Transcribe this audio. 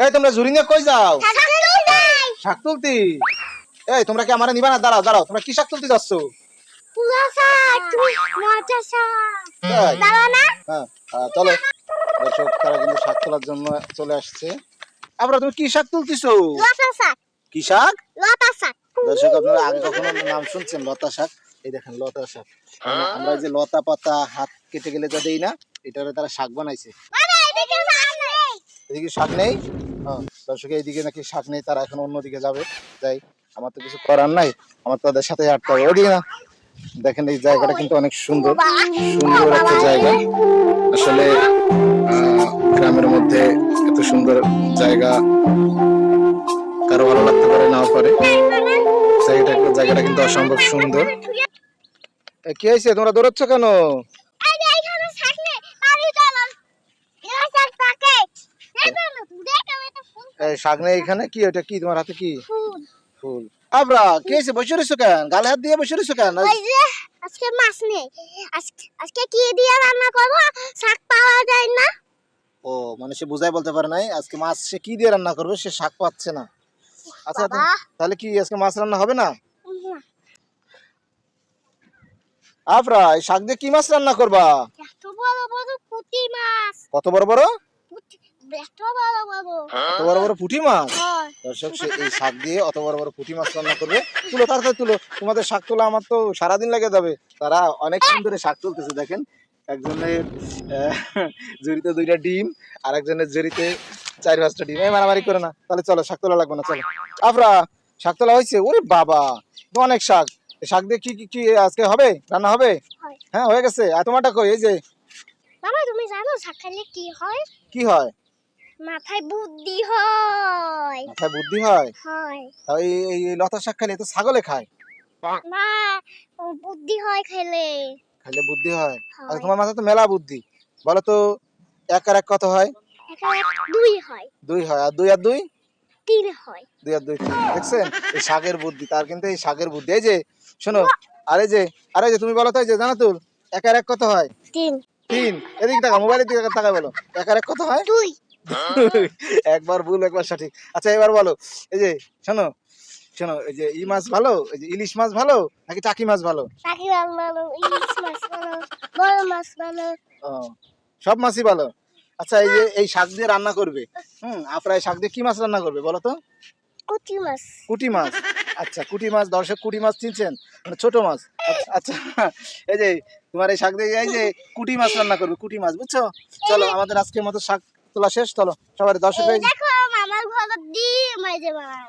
এই তোমরা ঝুড়ি নিয়ে কই যাও? শাক তুলতি। এই তোমরা কি আমারে নিবা না? দাঁড়াও দাঁড়াও, তোমরা কি শাক তুলতে যাচ্ছ? পুরা শাক, তুমি মজা শাক। তাই? দাঁড়াও না? হ্যাঁ, চলো। দর্শক তারা কিন্তু শাক তোলার জন্য চলে আসছে। আমরা তুমি কি শাক তুলতেছো? লতা শাক, কি শাক? লতা শাক। দর্শক আপনারা আগে কখনো নাম শুনছেন লতা শাক? এই দেখেন লতা শাক। আমরা যে লতা পাতা হাত কেটে গেলে যা দেই না, এটারে তারা শাক বানাইছে। মানে এদিকে শাক নেই। এদিকে শাক নেই। হ্যাঁ, দর্শক এইদিকে নাকি শাক নেই, তারা এখন অন্যদিকে যাবে। যাই, আমার তো কিছু করার নাই, আমার তাদের সাথে হাঁটতে হবে। ওদিকে না, দেখেন এই জায়গাটা কিন্তু অনেক সুন্দর, সুন্দর একটা জায়গা। আসলে গ্রামের মধ্যে এত সুন্দর জায়গা কারো ভালো লাগতে পারে, নাও পারে। জায়গাটা কিন্তু অসম্ভব সুন্দর। কি হয়েছে, তোমরা দৌড়াচ্ছ কেন? এই যে এখানে শাক নেই, পানি চলো। এরা শাক থাকে। দেখো, দেখো এটা ফুল। এই শাক নেই এখানে? কি ওটা? কি তোমার হাতে? কি ফুল। ফুল? আবরা কি হয়েছে, বসে রয়েছো কেন? গালে হাত দিয়ে বসে রয়েছো কেন? ওই যে আজকে মাছ নেই। আজকে কি দিয়ে রান্না করব? শাক পাওয়া যায় না। ও মানে সে বুঝাই বলতে পারে নাই, আজকে মাছ সে কি দিয়ে রান্না করবে, সে শাক পাচ্ছে না। আচ্ছা বাবা। তাহলে কি আজকে মাছ রান্না হবে না? না, আবরা এই শাক দিয়ে কি মাছ রান্না করবা? এত বড় বড় পুঁটি মাছ। কত বড় বড়? এত বড় বড়। অত বড় বড় পুঁটি মাছ? হয়। দর্শক সে এই শাক দিয়ে অত বড় বড় পুঁটি মাছ রান্না করবে। তুলো, তাড়াতাড়ি তুলো, তোমাদের শাক তোলা আমার তো সারাদিন লেগে যাবে। তারা অনেক সুন্দর শাক তুলতেছে, দেখেন। একজনের ঝুড়িতে 2টা ডিম, আর একজনের ঝুড়িতে 4-5টা ডিম। এই মারামারি করে না, তাহলে চলো, শাক তোলা লাগবে না, চলো। আফরা, শাক তোলা হয়েছে? ওরে বাবা, তো অনেক শাক। এই শাক দিয়ে কি কি কি আজকে হবে, রান্না হবে? হয়। হ্যাঁ হয়ে গেছে। আর তোমারটা কই? এই যে। মামা তুমি জানো শাক খেলে কি হয়? কি হয়? মাথায় বুদ্ধি হয়। মাথায় বুদ্ধি হয়? হয়। তাই এই লতা শাক খেলে তো ছাগলে খায়। না, বুদ্ধি হয় খেলে। খাইলে বুদ্ধি হয়? আর হয়। তোমার মাথায় তো মেলা বুদ্ধি। বলো তো, 1 আর 1 কত হয়? একা এক 2 হয়। 2 হয়। আর 2 আর 2? 3 হয়। 2 আর 2 3। দেখছেন এই শাকের বুদ্ধি, তার কিন্তু এই শাকের বুদ্ধি। এই যে শোনো, আরে যে তুমি বলো তো, এই যে জানো তো 1 আর 1 কত হয়? 3 3। এদিকে তাকাও, মোবাইলের দিকে তাকাও, বলো 1 আর 1 কত হয়? 2 একবার ভুল একবার সঠিক। আচ্ছা এবার বলো, এই যে শোনো শোনো, এই যে মাছ ভালো, এই যে ইলিশ মাছ ভালো নাকি টাকি মাছ ভালো? টাকি মাছ ভালো, ইলিশ মাছ ভালো, বড় মাছ ভালো। ও, সব মাছই ভালো। আচ্ছা এই যে এই শাক দিয়ে রান্না করবে, আপনারা এই শাক দিয়ে কি মাছ রান্না করবে বলো তো? কুচি মাছ। কুটি মাছ। আচ্ছা কুটি মাছ, দর্শক কুটি মাছ চিনছেন, মানে ছোট মাছ। আচ্ছা এই যে তোমার এই শাক দিয়ে এই যে কুটি মাছ রান্না করবে, কুটি মাছ, বুঝছো? চলো আমাদের আজকের মতো শাক তোলা শেষ, চলো সবাই দর্শক। এই দেখো মামার ঘরে ডিম এই যে মামার।